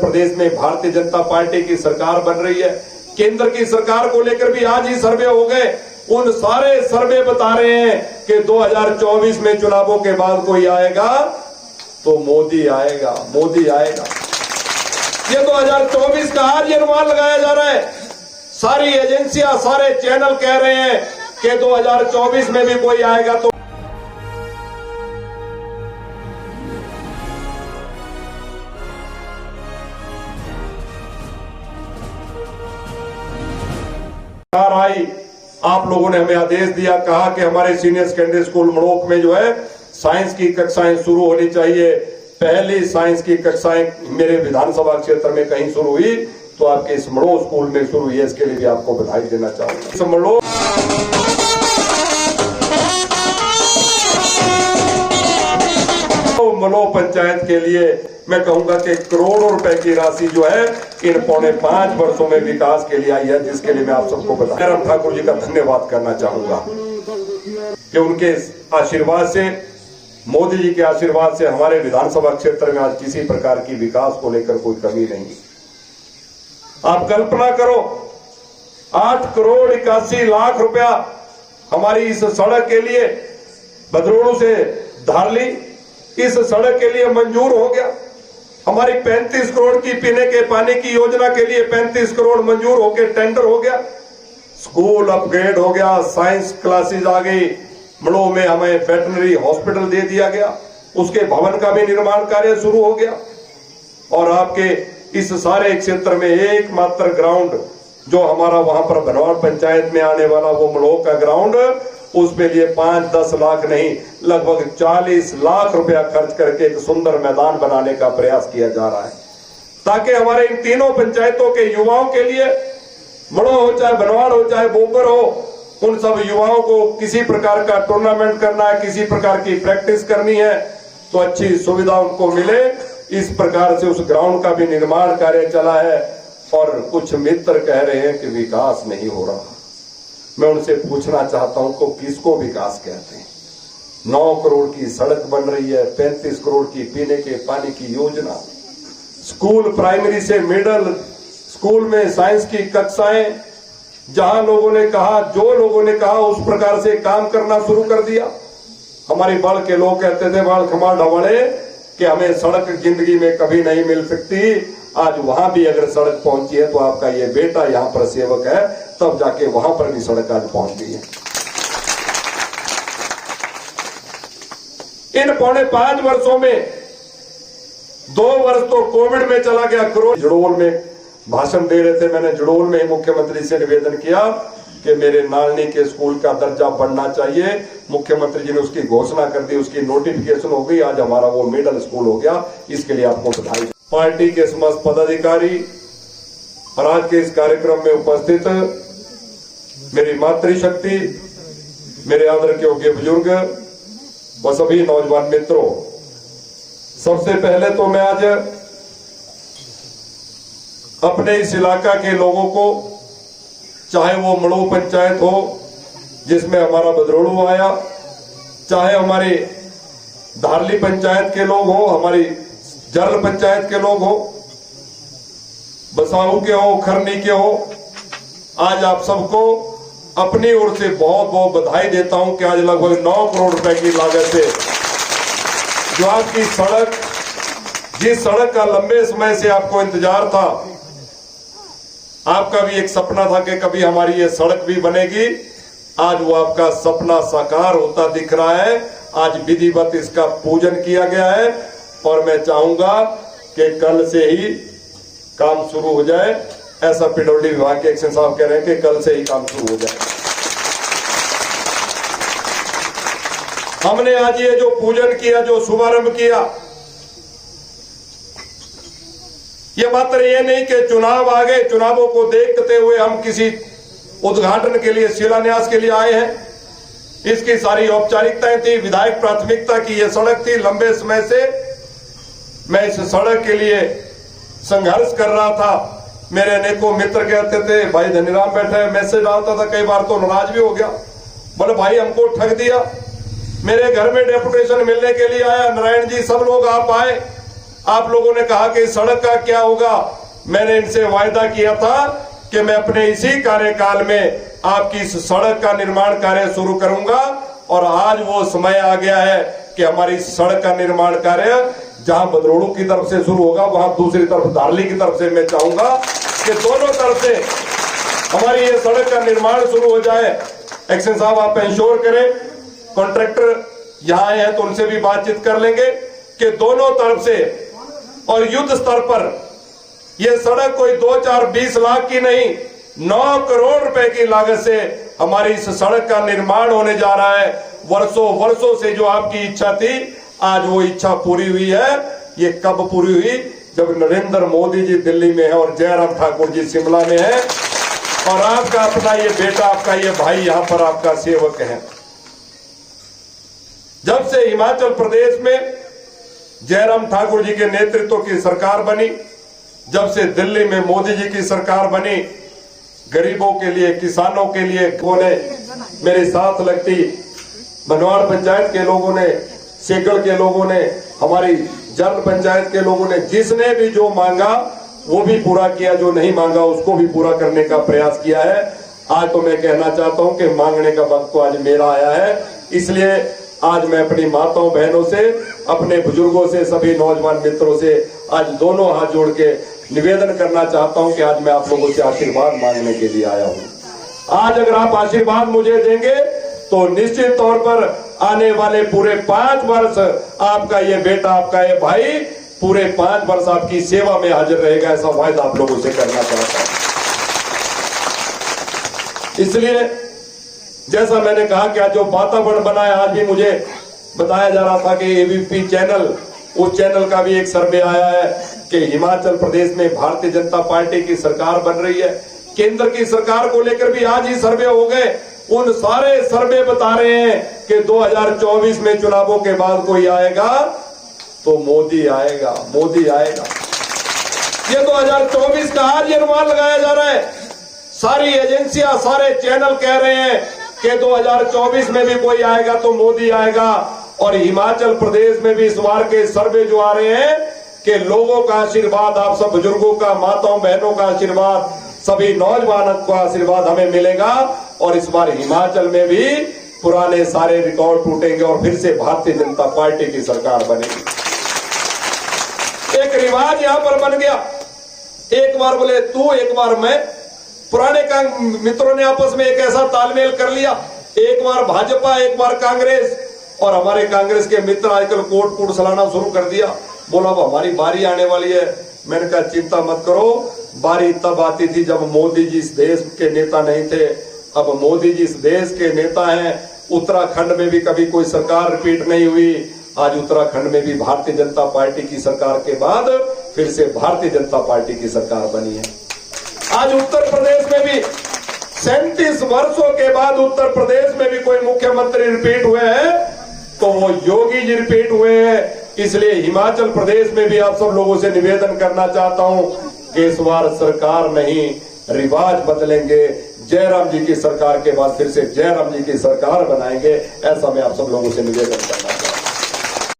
प्रदेश में भारतीय जनता पार्टी की सरकार बन रही है। केंद्र की सरकार को लेकर भी आज ही सर्वे हो गए। उन सारे सर्वे बता रहे हैं कि 2024 में चुनावों के बाद कोई आएगा तो मोदी आएगा, मोदी आएगा। ये 2024 का आज ये अनुमान लगाया जा रहा है। सारी एजेंसियां, सारे चैनल कह रहे हैं कि 2024 में भी कोई आएगा तो आई। आप लोगों ने हमें आदेश दिया, कहा कि हमारे सीनियर सेकेंडरी स्कूल मड़ोक में जो है साइंस की कक्षाएं शुरू होनी चाहिए। पहली साइंस की कक्षाएं मेरे विधानसभा क्षेत्र में कहीं शुरू हुई तो आपके इस मड़ो स्कूल में शुरू हुई है। इसके लिए भी आपको बधाई देना चाहूंगा। मड़ो पंचायत के लिए मैं कहूंगा कि करोड़ों रुपए की राशि जो है इन पौने 5 वर्षों में विकास के लिए आई है, जिसके लिए मैं आप सबको जयराम ठाकुर जी का धन्यवाद करना चाहूंगा कि उनके आशीर्वाद से, मोदी जी के आशीर्वाद से हमारे विधानसभा क्षेत्र में आज किसी प्रकार की विकास को लेकर कोई कमी नहीं। आप कल्पना करो, 8 करोड़ 81 लाख रुपया हमारी इस सड़क के लिए बदरोड़ू से धारली इस सड़क के लिए मंजूर हो गया। हमारी 35 करोड़ की पीने के पानी की योजना के लिए 35 करोड़ मंजूर होकर टेंडर हो गया। स्कूल अपग्रेड हो गया, साइंस क्लासेस आ गई। मड़ो में हमें वेटनरी हॉस्पिटल दे दिया गया, उसके भवन का भी निर्माण कार्य शुरू हो गया। और आपके इस सारे क्षेत्र में एकमात्र ग्राउंड जो हमारा वहां पर बनवाड़ पंचायत में आने वाला वो मड़ो का ग्राउंड, उसके लिए 5-10 लाख नहीं लगभग 40 लाख रुपया खर्च करके एक सुंदर मैदान बनाने का प्रयास किया जा रहा है, ताकि हमारे इन तीनों पंचायतों के युवाओं के लिए, मड़ो हो चाहे बनवाड़ हो चाहे बोबर हो, उन सब युवाओं को किसी प्रकार का टूर्नामेंट करना है, किसी प्रकार की प्रैक्टिस करनी है तो अच्छी सुविधा उनको मिले। इस प्रकार से उस ग्राउंड का भी निर्माण कार्य चला है। और कुछ मित्र कह रहे हैं कि विकास नहीं हो रहा। मैं उनसे पूछना चाहता हूं को किसको विकास कहते हैं? 9 करोड़ की सड़क बन रही है, 35 करोड़ की पीने के पानी की योजना, स्कूल प्राइमरी से मिडिल स्कूल में साइंस की कक्षाएं, जहां लोगों ने कहा, जो लोगों ने कहा उस प्रकार से काम करना शुरू कर दिया। हमारी बाढ़ के लोग कहते थे बाढ़ खमार ढवाड़े कि हमें सड़क जिंदगी में कभी नहीं मिल सकती। आज वहां भी अगर सड़क पहुंची है तो आपका ये बेटा यहां पर सेवक है, तब जाके वहां पर भी सड़क आज पहुंच गई है। इन पौने 5 वर्षों में 2 वर्ष तो कोविड में चला गया। जड़ोल में भाषण दे रहे थे, मैंने जड़ोल में मुख्यमंत्री से निवेदन किया कि मेरे नालनी के स्कूल का दर्जा बढ़ना चाहिए। मुख्यमंत्री जी ने उसकी घोषणा कर दी, उसकी नोटिफिकेशन हो गई, आज हमारा वो मिडिल स्कूल हो गया। इसके लिए आपको बधाई। पार्टी के समस्त पदाधिकारी और आज के इस कार्यक्रम में उपस्थित मेरी मातृशक्ति, मेरे आदर के योग्य बुजुर्ग व सभी नौजवान मित्रों, सबसे पहले तो मैं आज अपने इस इलाका के लोगों को, चाहे वो मड़ो पंचायत हो जिसमें हमारा बदरोड़ू आया, चाहे हमारी धारली पंचायत के लोग हो, हमारी जरल पंचायत के लोग हो, बसाऊ के हो, खरनी के हो, आज आप सबको अपनी ओर से बहुत बहुत बधाई देता हूं कि आज लगभग 9 करोड़ रुपए की लागत से जो आपकी सड़क, जिस सड़क का लंबे समय से आपको इंतजार था, आपका भी एक सपना था कि कभी हमारी ये सड़क भी बनेगी, आज वो आपका सपना साकार होता दिख रहा है। आज विधिवत इसका पूजन किया गया है और मैं चाहूंगा कि कल से ही काम शुरू हो जाए। ऐसा पीडब्ल्यूडी विभाग के एक्शन साहब कह रहे हैं कि कल से ही काम शुरू हो जाए। हमने आज ये जो पूजन किया, जो शुभारंभ किया, ये मात्र ये नहीं कि चुनाव आ गए, चुनावों को देखते हुए हम किसी उद्घाटन के लिए, शिलान्यास के लिए आए हैं। इसकी सारी औपचारिकताएं थी, विधायक प्राथमिकता की ये सड़क थी। लंबे समय से मैं इस सड़क के लिए संघर्ष कर रहा था। मेरे अनेकों मित्र कहते थे, भाई धनीराम बैठे, मैसेज आता था, कई बार तो नाराज भी हो गया, बोले भाई हमको ठग दिया। मेरे घर में डेपुटेशन मिलने के लिए आया नारायण जी, सब लोग आप आए, आप लोगों ने कहा कि सड़क का क्या होगा। मैंने इनसे वायदा किया था कि मैं अपने इसी कार्यकाल में आपकी इस सड़क का निर्माण कार्य शुरू करूंगा, और आज वो समय आ गया है कि हमारी इस सड़क का निर्माण कार्य जहां बदरोड़ू की तरफ से शुरू होगा, वहां दूसरी तरफ दार्ली की तरफ से मैं चाहूंगा कि दोनों तरफ से हमारी ये सड़क का निर्माण शुरू हो जाए। एक्शन साहब आप इंश्योर करें, कॉन्ट्रैक्टर यहाँ आए हैं तो उनसे भी बातचीत कर लेंगे कि दोनों तरफ से और युद्ध स्तर पर ये सड़क कोई 2-4-20 लाख की नहीं, 9 करोड़ रुपए की लागत से हमारी इस सड़क का निर्माण होने जा रहा है। वर्षों से जो आपकी इच्छा थी, आज वो इच्छा पूरी हुई है। ये कब पूरी हुई? जब नरेंद्र मोदी जी दिल्ली में है और जयराम ठाकुर जी शिमला में है, और आपका अपना ये बेटा, आपका ये भाई यहां पर आपका सेवक है। जब से हिमाचल प्रदेश में जयराम ठाकुर जी के नेतृत्व की सरकार बनी, जब से दिल्ली में मोदी जी की सरकार बनी, गरीबों के लिए, किसानों के लिए कोने मेरे साथ लगती बनवाड़ पंचायत के लोगों ने, सेकड़ के लोगों ने, हमारी जन पंचायत के लोगों ने, जिसने भी जो मांगा वो भी पूरा किया, जो नहीं मांगा उसको भी पूरा करने का प्रयास किया है। आज तो मैं कहना चाहता हूं कि मांगने का वक्त तो आज मेरा आया है। इसलिए आज मैं अपनी माताओं बहनों से, अपने बुजुर्गों से, सभी नौजवान मित्रों से आज दोनों हाथ जोड़ के निवेदन करना चाहता हूं कि आज मैं आप लोगों से आशीर्वाद मांगने के लिए आया हूं। आज अगर आप आशीर्वाद मुझे देंगे तो निश्चित तौर पर आने वाले पूरे 5 वर्ष आपका ये बेटा, आपका ये भाई पूरे 5 वर्ष आपकी सेवा में हाजिर रहेगा, ऐसा वायदा आप लोगों से करना चाहता हूं। इसलिए जैसा मैंने कहा कि आज जो वातावरण बना है, आज भी मुझे बताया जा रहा था कि एबीपी चैनल, उस चैनल का भी एक सर्वे आया है कि हिमाचल प्रदेश में भारतीय जनता पार्टी की सरकार बन रही है। केंद्र की सरकार को लेकर भी आज ही सर्वे हो गए। उन सारे सर्वे बता रहे हैं कि 2024 में चुनावों के बाद कोई आएगा तो मोदी आएगा, मोदी आएगा। ये 2024 का आज ये अनुमान लगाया जा रहा है। सारी एजेंसियां, सारे चैनल कह रहे हैं कि 2024 में भी कोई आएगा तो मोदी आएगा। और हिमाचल प्रदेश में भी इस बार के सर्वे जो आ रहे हैं कि लोगों का आशीर्वाद, आप सब बुजुर्गों का, माताओं बहनों का आशीर्वाद, सभी नौजवानों का आशीर्वाद हमें मिलेगा। और इस बार हिमाचल में भी पुराने सारे रिकॉर्ड टूटेंगे और फिर से भारतीय जनता पार्टी की सरकार बनेगी। एक रिवाज यहां पर बन गया, एक बार बोले तू, एक बार मैं। पुराने मित्रों ने आपस में एक ऐसा तालमेल कर लिया, एक बार भाजपा, एक बार कांग्रेस। और हमारे कांग्रेस के मित्र आजकल कोट कूट सलाना शुरू कर दिया, बोला अब हमारी बारी आने वाली है। मैंने कहा चिंता मत करो, बारी तब आती थी जब मोदी जी इस देश के नेता नहीं थे। अब मोदी जी इस देश के नेता हैं। उत्तराखंड में भी कभी कोई सरकार रिपीट नहीं हुई, आज उत्तराखंड में भी भारतीय जनता पार्टी की सरकार के बाद फिर से भारतीय जनता पार्टी की सरकार बनी है। आज उत्तर प्रदेश में भी 37 वर्षों के बाद उत्तर प्रदेश में भी कोई मुख्यमंत्री रिपीट हुए हैं तो वो योगी जी रिपीट हुए हैं। इसलिए हिमाचल प्रदेश में भी आप सब लोगों से निवेदन करना चाहता हूं कि इस बार सरकार नहीं, रिवाज बदलेंगे। जयराम जी की सरकार के बाद फिर से जयराम जी की सरकार बनाएंगे, ऐसा मैं आप सब लोगों से निवेदन करना